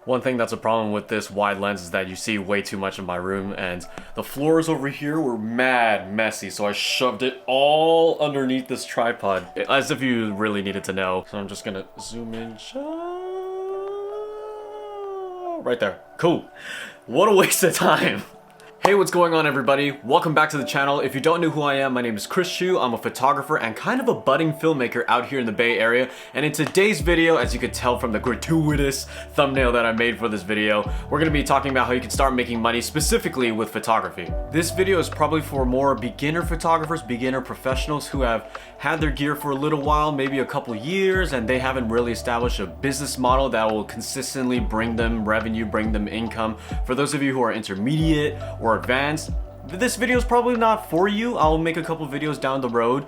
One thing that's a problem with this wide lens is that you see way too much of my room, and the floors over here were mad messy, so I shoved it all underneath this tripod, as if you really needed to know. So I'm just gonna zoom in right there. Cool. What a waste of time. Hey, what's going on, everybody? Welcome back to the channel. If you don't know who I am, my name is Chris Chu. I'm a photographer and kind of a budding filmmaker out here in the Bay Area. And in today's video, as you could tell from the gratuitous thumbnail that I made for this video, we're gonna be talking about how you can start making money specifically with photography. This video is probably for more beginner photographers, beginner professionals who have had their gear for a little while, maybe a couple years, and they haven't really established a business model that will consistently bring them revenue, bring them income. For those of you who are intermediate or advanced, this video is probably not for you. I'll make a couple videos down the road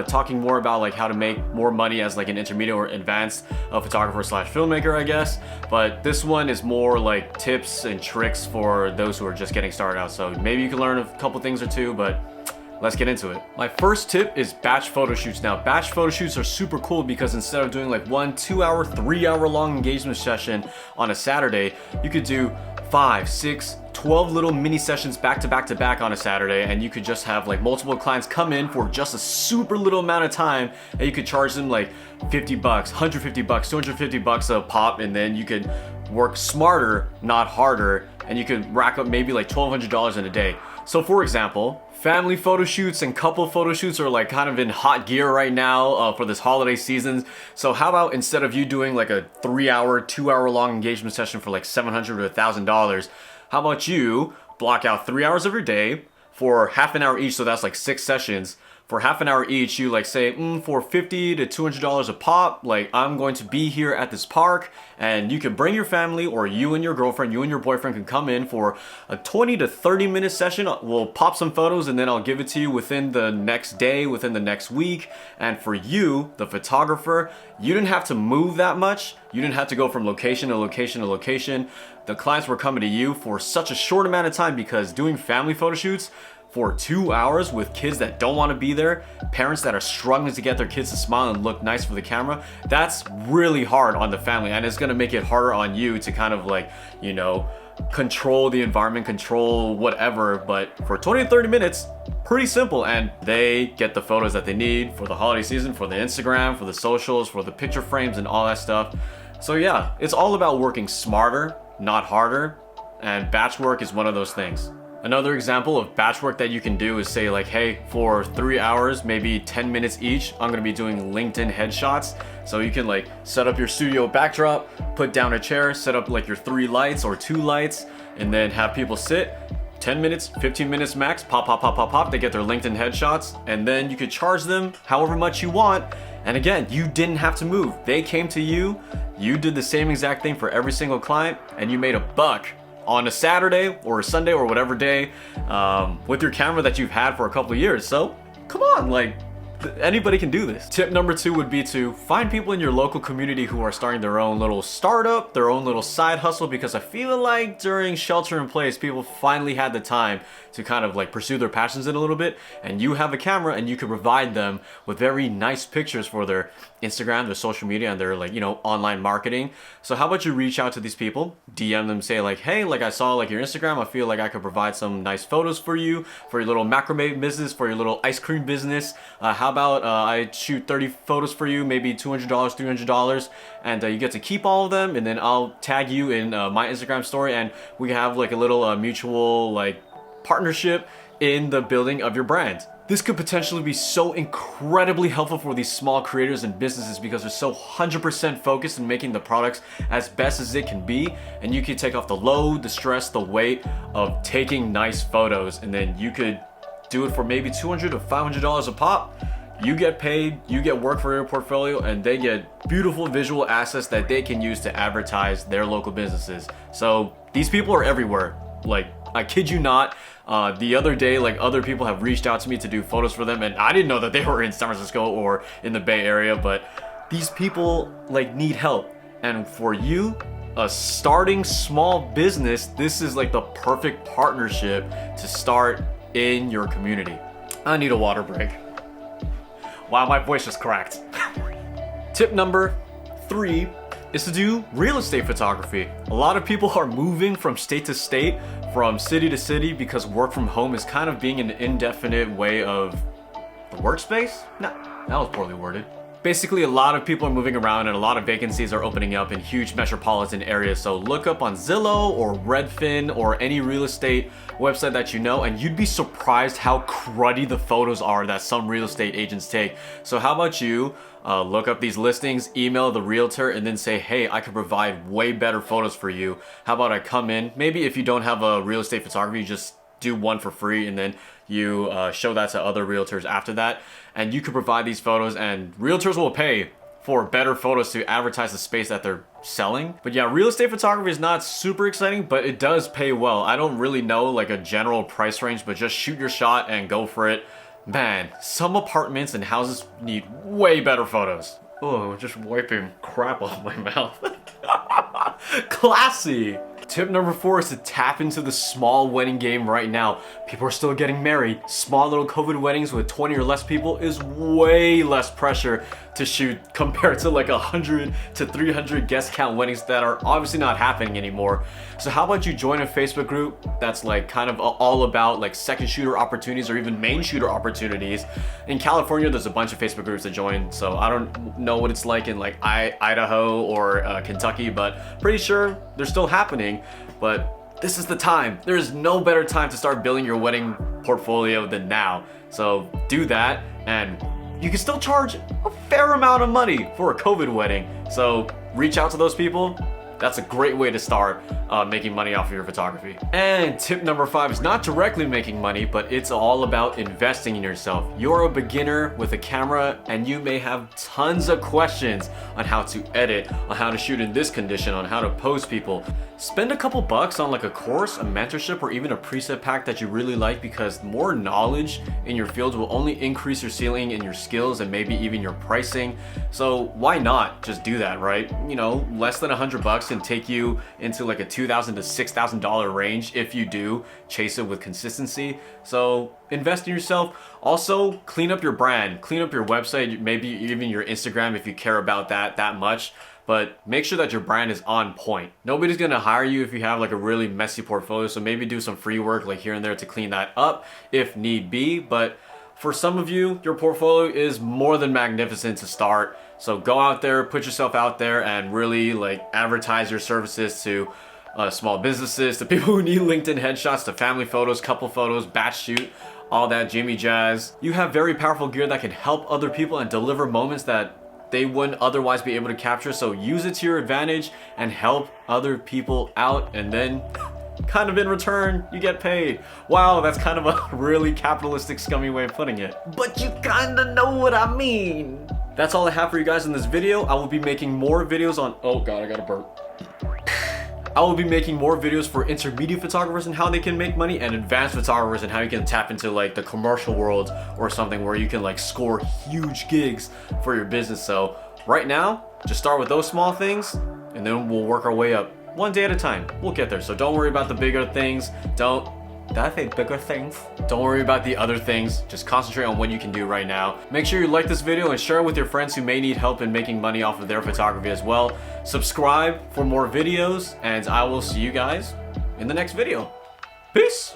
talking more about like how to make more money as like an intermediate or advanced photographer slash filmmaker, I guess. But this one is more like tips and tricks for those who are just getting started out. So maybe you can learn a couple things or two, but let's get into it. My first tip is batch photo shoots. Now, batch photo shoots are super cool because instead of doing like 1 2-hour, 3-hour long engagement session on a Saturday, you could do 5, 6, 12 little mini sessions back to back to back on a Saturday, and you could just have like multiple clients come in for just a super little amount of time, and you could charge them like 50 bucks, 150 bucks, 250 bucks a pop, and then you could work smarter, not harder, and you could rack up maybe like $1,200 in a day. So for example, family photo shoots and couple photo shoots are like kind of in hot gear right now for this holiday season. So how about instead of you doing like a 3-hour, 2-hour long engagement session for like $700 or $1,000, how about you block out 3 hours of your day for half an hour each, so that's like 6 sessions. For half an hour each, you like say, for $50 to $200 a pop, like I'm going to be here at this park, and you can bring your family, or you and your girlfriend, you and your boyfriend can come in for a 20 to 30 minute session. We'll pop some photos and then I'll give it to you within the next day, within the next week. And for you, the photographer, you didn't have to move that much. You didn't have to go from location to location to location. The clients were coming to you for such a short amount of time, because doing family photo shoots for 2 hours with kids that don't want to be there, parents that are struggling to get their kids to smile and look nice for the camera, that's really hard on the family, and it's going to make it harder on you to kind of like, you know, control the environment, control whatever. But for 20 to 30 minutes, pretty simple, and they get the photos that they need for the holiday season, for the Instagram, for the socials, for the picture frames and all that stuff. So yeah, it's all about working smarter, not harder, and batch work is one of those things. Another example of batch work that you can do is say like, hey, for 3 hours, maybe 10 minutes each, I'm gonna be doing LinkedIn headshots. So you can like set up your studio backdrop, put down a chair, set up like your 3 lights or 2 lights, and then have people sit 10 minutes, 15 minutes max, pop, pop, pop, pop, pop, they get their LinkedIn headshots, and then you could charge them however much you want. And again, you didn't have to move. They came to you, you did the same exact thing for every single client, and you made a buck on a Saturday or a Sunday or whatever day with your camera that you've had for a couple of years. So come on, like anybody can do this. Tip number 2 would be to find people in your local community who are starting their own little startup, their own little side hustle, because I feel like during shelter in place, people finally had the time to kind of like pursue their passions in a little bit, and you have a camera and you can provide them with very nice pictures for their Instagram, their social media, and their like, you know, online marketing. So how about you reach out to these people, DM them, say like, hey, like I saw like your Instagram, I feel like I could provide some nice photos for you, for your little macrame business, for your little ice cream business. How about I shoot 30 photos for you, maybe $200, $300, and you get to keep all of them, and then I'll tag you in my Instagram story, and we have like a little mutual like partnership in the building of your brand. This could potentially be so incredibly helpful for these small creators and businesses, because they're so 100% focused in making the products as best as it can be, and you can take off the load, the stress, the weight of taking nice photos, and then you could do it for maybe $200 to $500 a pop. You get paid, you get work for your portfolio, and they get beautiful visual assets that they can use to advertise their local businesses. So these people are everywhere. Like, I kid you not. The other day, like other people have reached out to me to do photos for them, and I didn't know that they were in San Francisco or in the Bay Area, but these people like need help. And for you, a starting small business, this is like the perfect partnership to start in your community. I need a water break. Wow, my voice just cracked. Tip number 3 is to do real estate photography. A lot of people are moving from state to state, from city to city, because work from home is kind of being an indefinite way of the workspace? No, that was poorly worded. Basically, a lot of people are moving around and a lot of vacancies are opening up in huge metropolitan areas. So look up on Zillow or Redfin or any real estate website that you know, and you'd be surprised how cruddy the photos are that some real estate agents take. So how about you look up these listings, email the realtor, and then say, hey, I can provide way better photos for you. How about I come in? Maybe if you don't have a real estate photographer, you just do one for free and then you show that to other realtors after that, and you can provide these photos, and realtors will pay for better photos to advertise the space that they're selling. But yeah, real estate photography is not super exciting, but it does pay well. I don't really know like a general price range, but just shoot your shot and go for it. Man, some apartments and houses need way better photos. Oh, just wiping crap off my mouth. Classy. Tip number 4 is to tap into the small wedding game right now. People are still getting married. Small little COVID weddings with 20 or less people is way less pressure to shoot compared to like 100 to 300 guest count weddings that are obviously not happening anymore. So how about you join a Facebook group that's like kind of all about like second shooter opportunities or even main shooter opportunities. In California, there's a bunch of Facebook groups to join. So I don't know what it's like in like Idaho or Kentucky, but pretty sure they're still happening. But this is the time. There is no better time to start building your wedding portfolio than now. So do that, and you can still charge a fair amount of money for a COVID wedding. So reach out to those people. That's a great way to start making money off of your photography. And tip number 5 is not directly making money, but it's all about investing in yourself. You're a beginner with a camera and you may have tons of questions on how to edit, on how to shoot in this condition, on how to pose people. Spend a couple bucks on like a course, a mentorship, or even a preset pack that you really like, because more knowledge in your field will only increase your ceiling and your skills and maybe even your pricing. So why not just do that, right? You know, less than $100 can take you into like a $2,000 to $6,000 range if you do chase it with consistency. So invest in yourself. Also, clean up your brand, clean up your website, maybe even your Instagram if you care about that much. But make sure that your brand is on point. Nobody's gonna hire you if you have like a really messy portfolio, so maybe do some free work like here and there to clean that up if need be. But for some of you, your portfolio is more than magnificent to start. So go out there, put yourself out there, and really like advertise your services to small businesses, to people who need LinkedIn headshots, to family photos, couple photos, batch shoot, all that Jimmy jazz. You have very powerful gear that can help other people and deliver moments that they wouldn't otherwise be able to capture. So use it to your advantage and help other people out, and then kind of in return, you get paid. Wow, that's kind of a really capitalistic, scummy way of putting it. But you kind of know what I mean. That's all I have for you guys in this video. I will be making more videos on, oh God, I gotta burp. I will be making more videos for intermediate photographers and how they can make money, and advanced photographers and how you can tap into like the commercial world or something where you can like score huge gigs for your business. So right now, just start with those small things and then we'll work our way up one day at a time. We'll get there. So don't worry about the bigger things. Did I say bigger things? Don't worry about the other things. Just concentrate on what you can do right now. Make sure you like this video and share it with your friends who may need help in making money off of their photography as well. Subscribe for more videos, and I will see you guys in the next video. Peace.